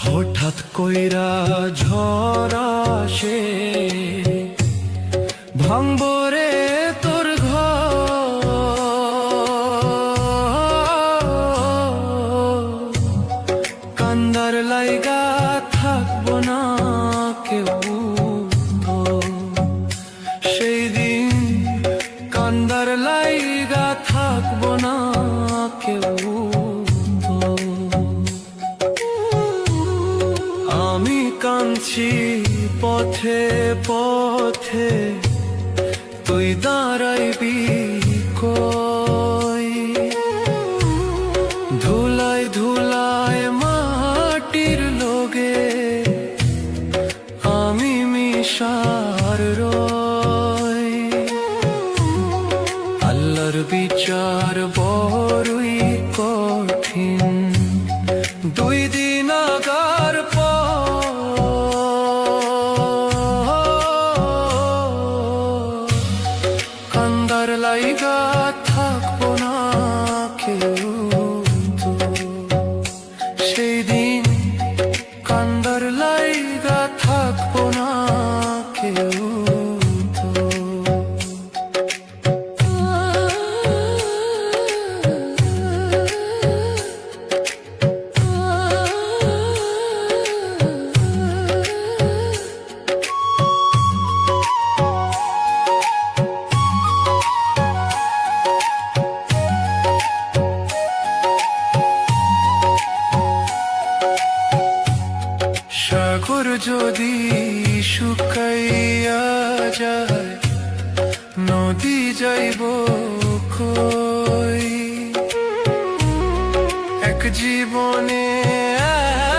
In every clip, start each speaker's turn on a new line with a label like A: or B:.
A: হঠাৎ কইরা ঝড় আসে, ভাঙবো রে তোর ঘর। কান্দার লাইগা থাকবো না কেউ তো, সেই দিন কান্দার লাইগা থাকবো না কেউ তো। আমি কাঁদছি পথে পথে, তুই দাঁড়াইবি কই? ধুলায় ধুলায় মাটির লোগে আমি মিশার রই। আল্লাহর বিচার বড়ই কঠিন, দুই দিন আগার কান্দার লাইগা থাকবো না কেউ তো, সেই দিন কান্দার লাইগা থাকবো না কেউ তো। সাগর যদি শুকাইয়া যায়, নদী যাইব কই? এক জীবনে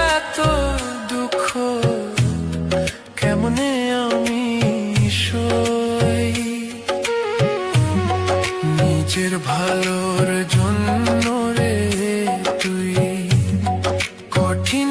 A: এত দুঃখ কেমনে আমি সই? নিজের ভালোর জন্য রে তুই কঠিন